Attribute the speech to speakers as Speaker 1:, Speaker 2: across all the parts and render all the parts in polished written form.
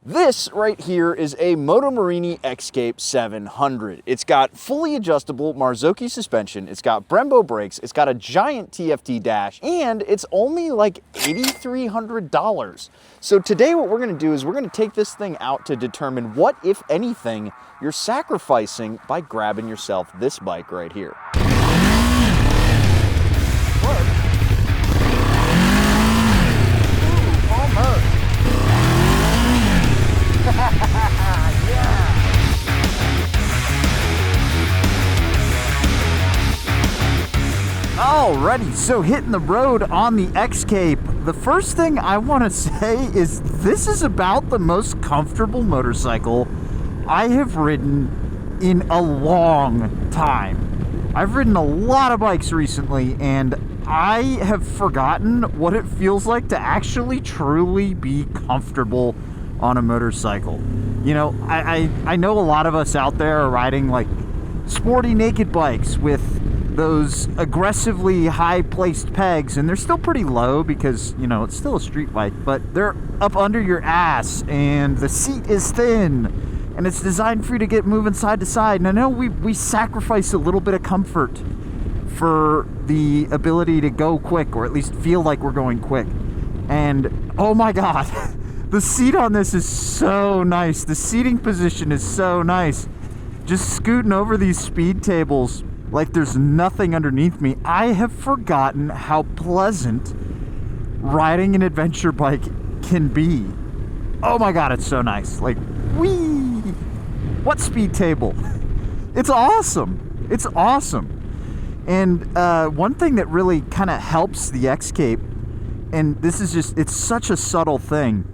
Speaker 1: This right here is a Moto Morini X-Cape 700. It's got fully adjustable Marzocchi suspension, it's got Brembo brakes, it's got a giant TFT dash, and it's only like $8,300. So today what we're gonna do is we're gonna take this thing out to determine what, if anything, you're sacrificing by grabbing yourself this bike right here. Alrighty, so hitting the road on the X-Cape. The first thing I want to say is this is about the most comfortable motorcycle I have ridden in a long time. I've ridden a lot of bikes recently, and I have forgotten what it feels like to actually truly be comfortable on a motorcycle. You know, I know a lot of us out there are riding like sporty naked bikes with those aggressively high-placed pegs, and they're still pretty low because, you know, it's still a street bike, but they're up under your ass, and the seat is thin, and it's designed for you to get moving side to side. And I know we sacrifice a little bit of comfort for the ability to go quick, or at least feel like we're going quick. And oh my god, the seat on this is so nice. The seating position is so nice. Just scooting over these speed tables like there's nothing underneath me. I have forgotten how pleasant riding an adventure bike can be. Oh my god, it's so nice. Like, whee! What speed table? It's awesome. It's awesome. And one thing that really kind of helps the X-Cape, and this is just, it's such a subtle thing,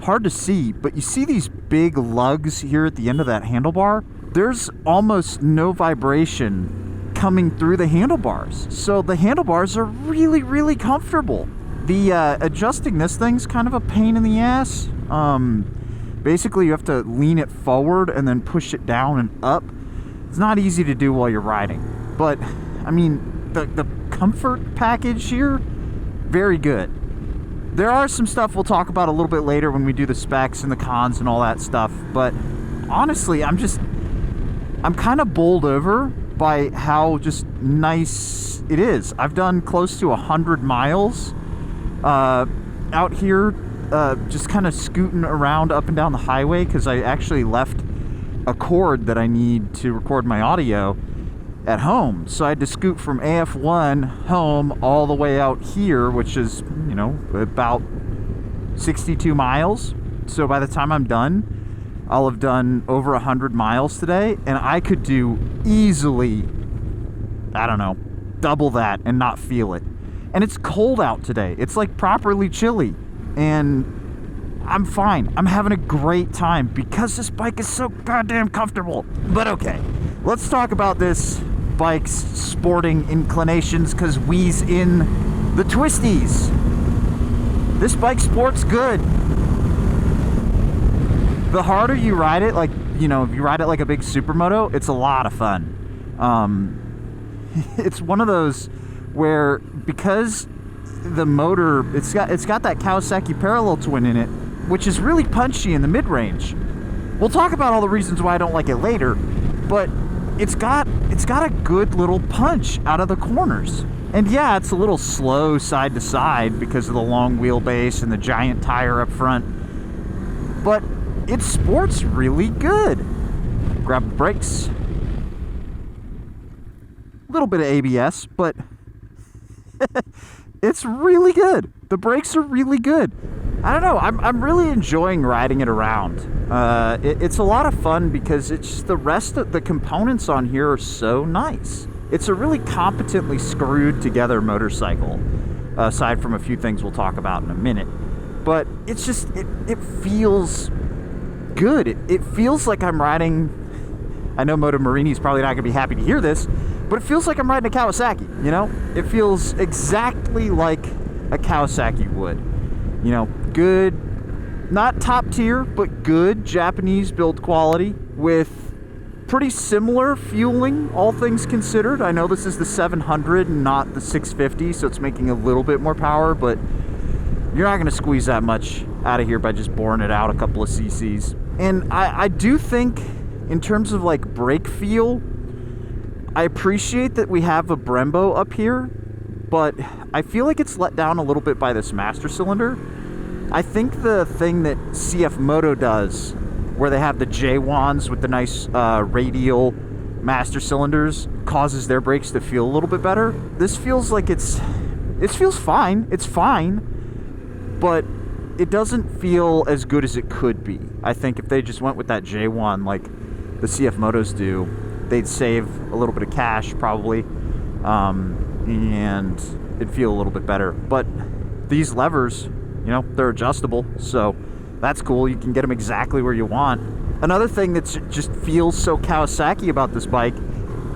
Speaker 1: hard to see, but you see these big lugs here at the end of that handlebar? There's almost no vibration coming through the handlebars. So the handlebars are really, really comfortable. The adjusting this thing's kind of a pain in the ass. Basically you have to lean it forward and then push it down and up. It's not easy to do while you're riding. But, I mean, the comfort package here, very good. There are some stuff we'll talk about a little bit later when we do the specs and the cons and all that stuff. But honestly, I'm kind of bowled over by how just nice it is. I've done close to 100 miles out here, just kind of scooting around up and down the highway, because I actually left a cord that I need to record my audio at home. So I had to scoot from AF1 home all the way out here, which is, you know, about 62 miles. So by the time I'm done, I'll have done over 100 miles today, and I could do easily, I don't know, double that and not feel it. And it's cold out today. It's like properly chilly, and I'm fine. I'm having a great time because this bike is so goddamn comfortable. But okay, let's talk about this bike's sporting inclinations, because we's in the Twisties. This bike sports good. The harder you ride it, like, you know, if you ride it like a big supermoto, it's a lot of fun. It's one of those where, because the motor, it's got that Kawasaki parallel twin in it, which is really punchy in the mid-range. We'll talk about all the reasons why I don't like it later, but it's got a good little punch out of the corners. And yeah, it's a little slow side to side because of the long wheelbase and the giant tire up front, but it sports really good. Grab the brakes. A little bit of ABS, but it's really good. The brakes are really good. I don't know, I'm really enjoying riding it around. It's a lot of fun because it's just, the rest of the components on here are so nice. It's a really competently screwed together motorcycle, aside from a few things we'll talk about in a minute. But it's just, it feels good. It feels like I'm riding, I know Moto Morini's probably not going to be happy to hear this, but it feels like I'm riding a Kawasaki, you know? It feels exactly like a Kawasaki would. You know, good, not top tier, but good Japanese build quality with pretty similar fueling, all things considered. I know this is the 700 and not the 650, so it's making a little bit more power, but You're not going to squeeze that much out of here by just boring it out a couple of cc's. And I do think, in terms of like brake feel, I appreciate that we have a Brembo up here, but I feel like it's let down a little bit by this master cylinder. I think the thing that CF Moto does, where they have the J-Wands with the nice radial master cylinders, causes their brakes to feel a little bit better. This feels like it feels fine. It's fine, but it doesn't feel as good as it could be. I think if they just went with that J1 like the CF Motos do, they'd save a little bit of cash probably, and it'd feel a little bit better. But these levers, you know, they're adjustable, so that's cool. You can get them exactly where you want. Another thing that just feels so Kawasaki about this bike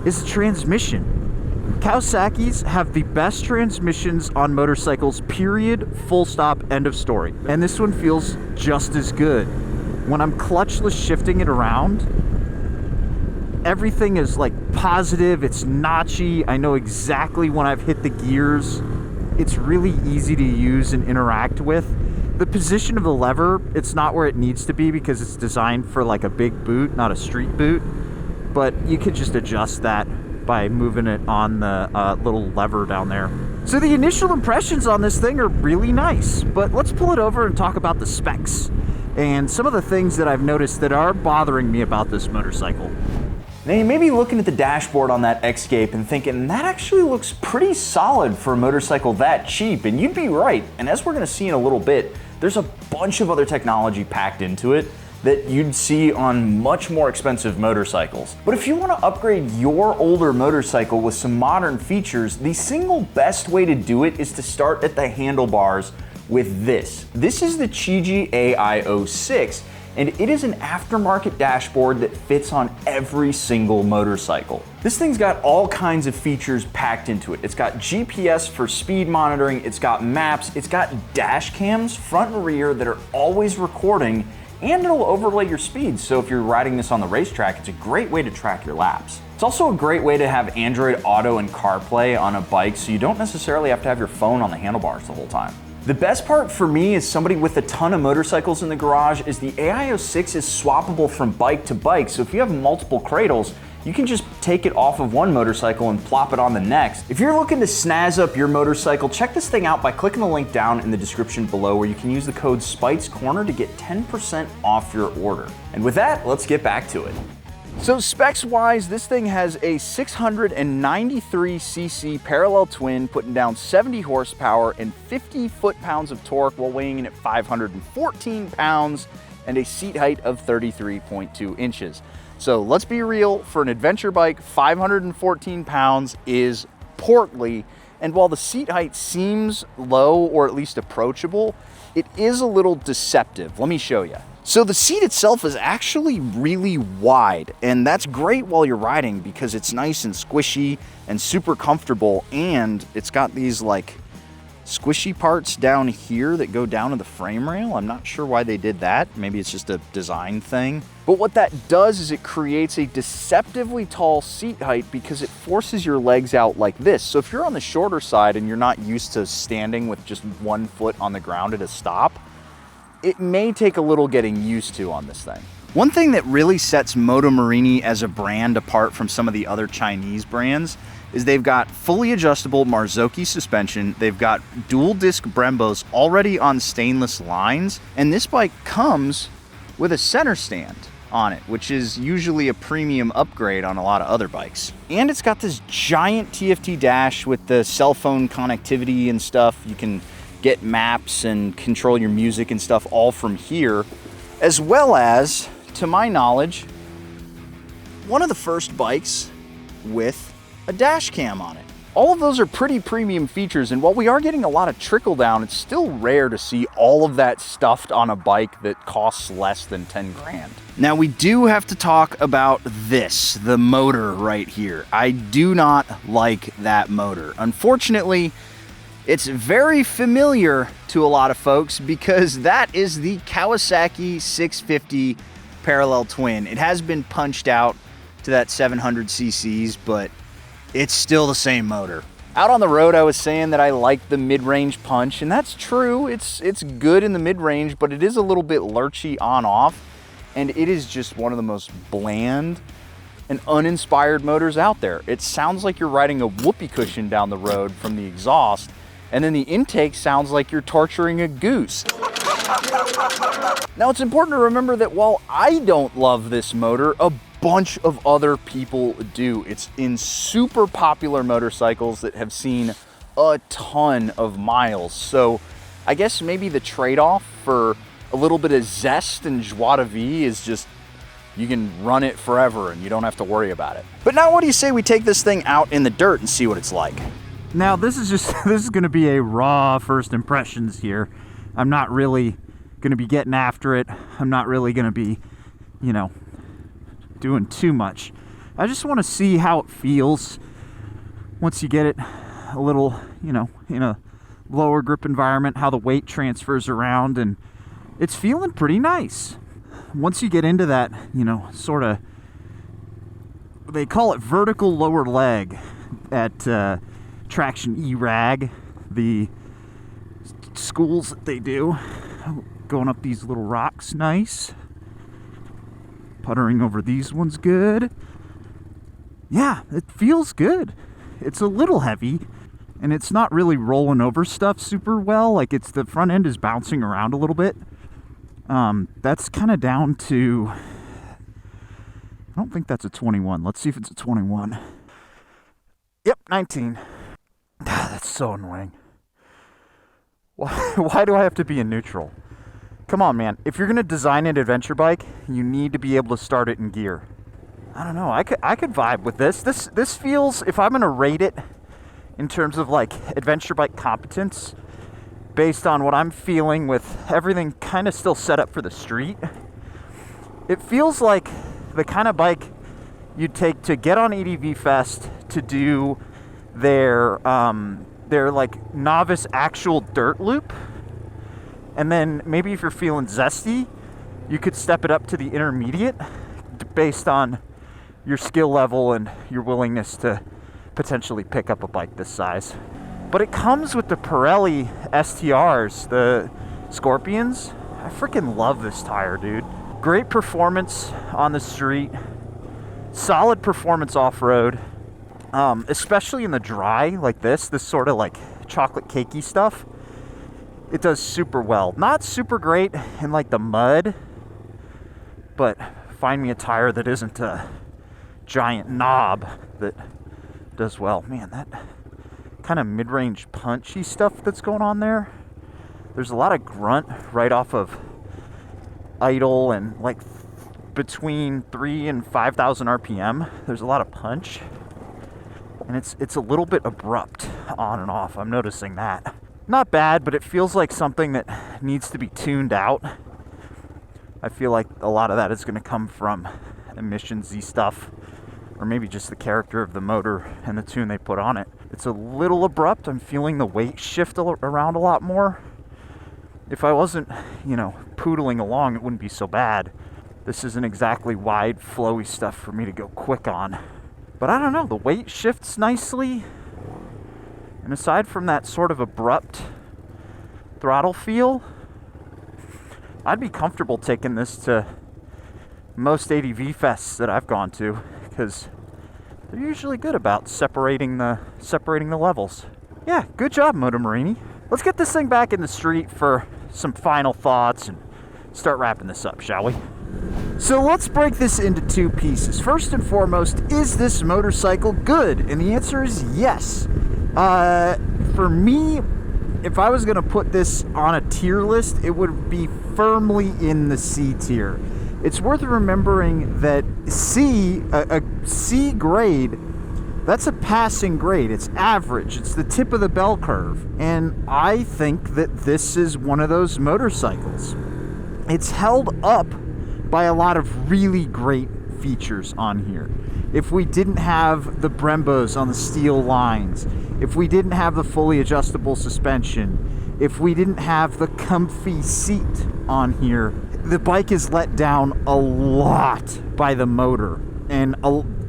Speaker 1: is the transmission. Kawasaki's have the best transmissions on motorcycles, period, full stop, end of story. And this one feels just as good. When I'm clutchless shifting it around, everything is like positive, it's notchy. I know exactly when I've hit the gears. It's really easy to use and interact with. The position of the lever, it's not where it needs to be because it's designed for like a big boot, not a street boot. But you could just adjust that by moving it on the little lever down there. So the initial impressions on this thing are really nice, but let's pull it over and talk about the specs and some of the things that I've noticed that are bothering me about this motorcycle.
Speaker 2: Now you may be looking at the dashboard on that X-Cape and thinking, that actually looks pretty solid for a motorcycle that cheap, and you'd be right. And as we're gonna see in a little bit, there's a bunch of other technology packed into it that you'd see on much more expensive motorcycles. But if you want to upgrade your older motorcycle with some modern features, the single best way to do it is to start at the handlebars with this. This is the Chigee AIO-6, and it is an aftermarket dashboard that fits on every single motorcycle. This thing's got all kinds of features packed into it. It's got GPS for speed monitoring, it's got maps, it's got dash cams front and rear that are always recording, and it'll overlay your speed, so if you're riding this on the racetrack, it's a great way to track your laps. It's also a great way to have Android Auto and CarPlay on a bike, so you don't necessarily have to have your phone on the handlebars the whole time. The best part for me, as somebody with a ton of motorcycles in the garage, is the AIO-6 is swappable from bike to bike, so if you have multiple cradles, you can just take it off of one motorcycle and plop it on the next. If you're looking to snazz up your motorcycle, check this thing out by clicking the link down in the description below, where you can use the code SPITESCORNER to get 10% off your order. And with that, let's get back to it. So specs wise, this thing has a 693cc parallel twin, putting down 70 horsepower and 50 foot-pounds of torque while weighing in at 514 pounds and a seat height of 33.2 inches. So let's be real, for an adventure bike, 514 pounds is portly, and while the seat height seems low or at least approachable, it is a little deceptive. Let me show you. So the seat itself is actually really wide, and that's great while you're riding because it's nice and squishy and super comfortable, and it's got these like squishy parts down here that go down to the frame rail. I'm not sure why they did that. Maybe it's just a design thing. But what that does is it creates a deceptively tall seat height because it forces your legs out like this. So if you're on the shorter side and you're not used to standing with just one foot on the ground at a stop, it may take a little getting used to on this thing. One thing that really sets Moto Morini as a brand apart from some of the other Chinese brands is they've got fully adjustable Marzocchi suspension, they've got dual disc Brembos already on stainless lines, and this bike comes with a center stand on it, which is usually a premium upgrade on a lot of other bikes. And it's got this giant TFT dash with the cell phone connectivity and stuff. You can get maps and control your music and stuff all from here, as well as, to my knowledge, one of the first bikes with a dash cam on it. All of those are pretty premium features, and while we are getting a lot of trickle down, it's still rare to see all of that stuffed on a bike that costs less than 10 grand. Now we do have to talk about this, the motor right here. I do not like that motor. Unfortunately, it's very familiar to a lot of folks because that is the Kawasaki 650 parallel twin. It has been punched out to that 700 cc's, but it's still the same motor. Out on the road, I was saying that I like the mid-range punch, and that's true. It's good in the mid-range, but it is a little bit lurchy on-off, and it is just one of the most bland and uninspired motors out there. It sounds like you're riding a whoopee cushion down the road from the exhaust, and then the intake sounds like you're torturing a goose. Now, it's important to remember that while I don't love this motor, a bunch of other people do. It's in super popular motorcycles that have seen a ton of miles. So I guess maybe the trade-off for a little bit of zest and joie de vivre is just you can run it forever and you don't have to worry about it. But now what do you say we take this thing out in the dirt and see what it's like?
Speaker 1: Now this is going to be a raw first impressions here. I'm not really going to be getting after it. I'm not really going to be, you know, doing too much. I just want to see how it feels once you get it a little, you know, in a lower grip environment, how the weight transfers around, and it's feeling pretty nice. Once you get into that, you know, sort of, they call it vertical lower leg at Traction E-Rag, the schools that they do, going up these little rocks, nice. Puttering over these ones, good. Yeah, it feels good. It's a little heavy, and it's not really rolling over stuff super well. Like, it's the front end is bouncing around a little bit. That's kind of down to, I don't think that's a 21. Let's see if it's a 21. Yep, 19. That's so annoying. Why do I have to be in neutral? Come on, man. If you're going to design an adventure bike, you need to be able to start it in gear. I don't know. I could vibe with this. This feels, if I'm going to rate it in terms of like adventure bike competence, based on what I'm feeling with everything kind of still set up for the street, it feels like the kind of bike you'd take to get on ADV Fest to do their like novice actual dirt loop. And then maybe if you're feeling zesty, you could step it up to the intermediate based on your skill level and your willingness to potentially pick up a bike this size. But it comes with the Pirelli STRs, the Scorpions. I freaking love this tire, dude. Great performance on the street. Solid performance off-road. Especially in the dry like this sort of like chocolate cakey stuff. It does super well. Not super great in like the mud, but find me a tire that isn't a giant knob that does well. Man, that kind of mid-range punchy stuff that's going on there. There's a lot of grunt right off of idle and like between 3,000 and 5,000 RPM. There's a lot of punch, and it's a little bit abrupt on and off. I'm noticing that. Not bad, but it feels like something that needs to be tuned out. I feel like a lot of that is going to come from emissions-y stuff, or maybe just the character of the motor and the tune they put on it. It's a little abrupt. I'm feeling the weight shift around a lot more. If I wasn't, you know, poodling along, it wouldn't be so bad. This isn't exactly wide, flowy stuff for me to go quick on. But I don't know, the weight shifts nicely. And aside from that sort of abrupt throttle feel, I'd be comfortable taking this to most ADV fests that I've gone to, because they're usually good about separating the levels. Yeah, good job, Moto Morini. Let's get this thing back in the street for some final thoughts and start wrapping this up, shall we? So let's break this into two pieces. First and foremost, is this motorcycle good? And the answer is yes. For me, if I was going to put this on a tier list, it would be firmly in the C tier. It's worth remembering that a C grade, that's a passing grade. It's average. It's the tip of the bell curve. And I think that this is one of those motorcycles. It's held up by a lot of really great features on here. If we didn't have the Brembos on the steel lines, if we didn't have the fully adjustable suspension, if we didn't have the comfy seat on here, the bike is let down a lot by the motor, and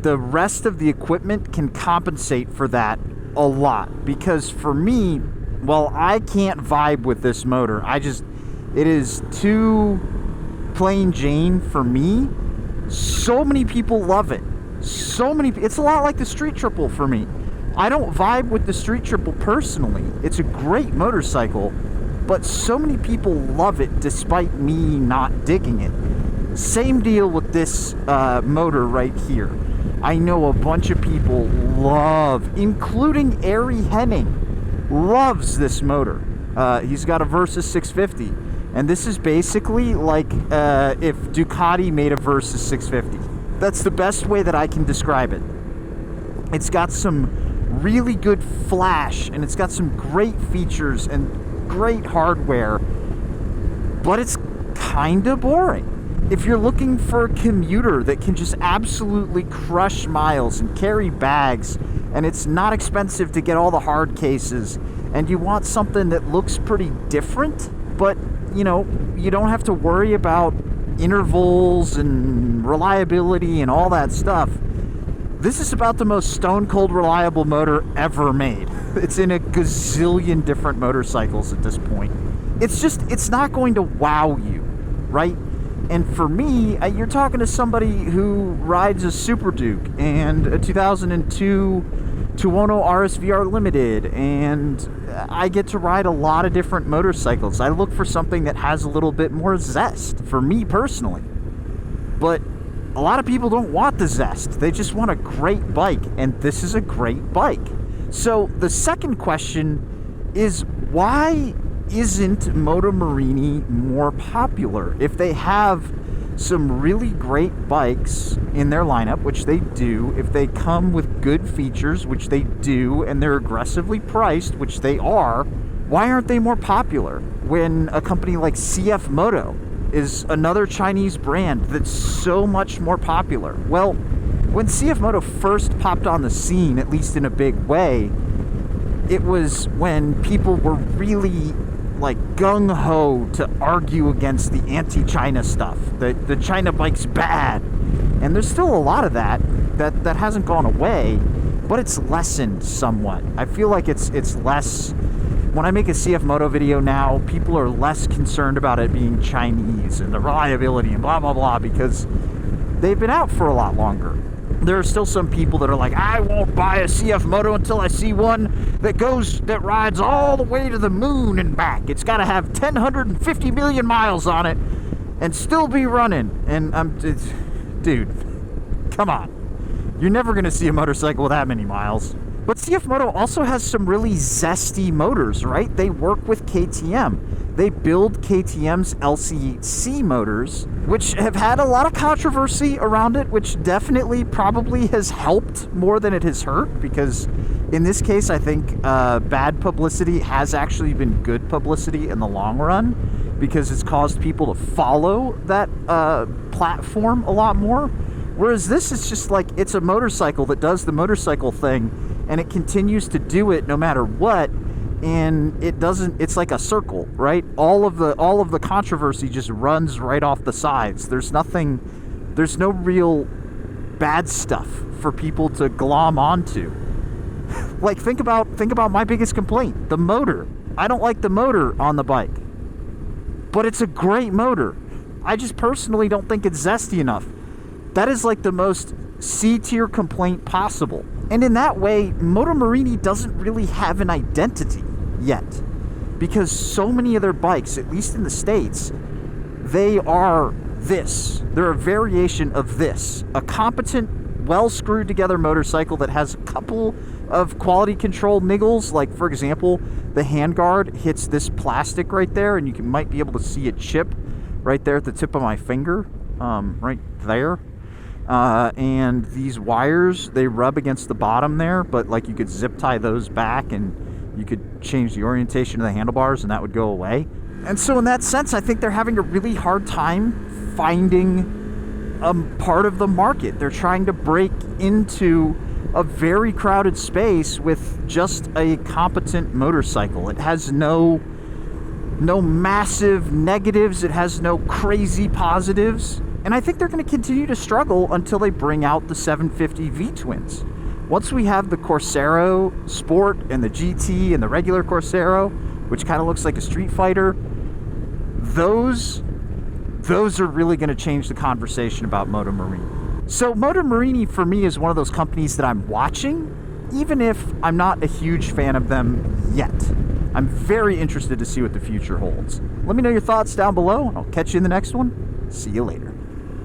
Speaker 1: the rest of the equipment can compensate for that a lot, because for me, well, I can't vibe with this motor. It is too plain Jane for me. So many people love it. It's a lot like the Street Triple for me. I don't vibe with the Street Triple personally. It's a great motorcycle, but so many people love it despite me not digging it. Same deal with this motor right here. I know a bunch of people love, including Ari Henning, loves this motor. He's got a Versys 650, and this is basically like if Ducati made a Versys 650. That's the best way that I can describe it. It's got some really good flash, and it's got some great features and great hardware, but it's kind of boring. If you're looking for a commuter that can just absolutely crush miles and carry bags, and it's not expensive to get all the hard cases, and you want something that looks pretty different, but you don't have to worry about intervals and reliability and all that stuff, this is about the most stone cold reliable motor ever made. It's in a gazillion different motorcycles at this point. It's not going to wow you, right? And for me, you're talking to somebody who rides a Super Duke and a 2002 Tuono RSVR Limited, and I get to ride a lot of different motorcycles. I look for something that has a little bit more zest, for me personally. But a lot of people don't want the zest. They just want a great bike, and this is a great bike. So the second question is, why isn't Moto Morini more popular? If they have some really great bikes in their lineup, which they do, if they come with good features, which they do, and they're aggressively priced, which they are, why aren't they more popular when a company like CF Moto is another Chinese brand that's so much more popular? Well, when CF Moto first popped on the scene, at least in a big way, it was when people were really like gung-ho to argue against the anti-China stuff. The China bike's bad. And there's still a lot of that hasn't gone away, but it's lessened somewhat. I feel like it's less. When I make a CF Moto video now, people are less concerned about it being Chinese and the reliability and blah, blah, blah, because they've been out for a lot longer. There are still some people that are like, I won't buy a CF Moto until I see one that rides all the way to the moon and back. It's got to have 1,050 million miles on it and still be running. And dude, come on. You're never going to see a motorcycle with that many miles. But CF Moto also has some really zesty motors, right? They work with KTM. They build KTM's LCC motors, which have had a lot of controversy around it, which definitely probably has helped more than it has hurt, because in this case, I think bad publicity has actually been good publicity in the long run, because it's caused people to follow that platform a lot more. Whereas this is just like, it's a motorcycle that does the motorcycle thing, and it continues to do it no matter what, and it's like a circle, right? All of the controversy just runs right off the sides. There's no real bad stuff for people to glom onto. Like, think about my biggest complaint, the motor. I don't like the motor on the bike, but it's a great motor. I just personally don't think it's zesty enough. That is like the most C-tier complaint possible. And in that way, Moto Morini doesn't really have an identity yet, because so many of their bikes, at least in the States, they are this. They're a variation of this. A competent, well screwed together motorcycle that has a couple of quality control niggles. Like, for example, the handguard hits this plastic right there, and you might be able to see a chip right there at the tip of my finger, right there. And these wires, they rub against the bottom there, but like you could zip tie those back and you could change the orientation of the handlebars and that would go away. And so in that sense, I think they're having a really hard time finding a part of the market. They're trying to break into a very crowded space with just a competent motorcycle. It has no massive negatives. It has no crazy positives. And I think they're going to continue to struggle until they bring out the 750 V-twins. Once we have the Corsaro Sport and the GT and the regular Corsaro, which kind of looks like a Street Fighter, those are really going to change the conversation about Moto Morini. So Moto Morini for me is one of those companies that I'm watching, even if I'm not a huge fan of them yet. I'm very interested to see what the future holds. Let me know your thoughts down below, and I'll catch you in the next one. See you later.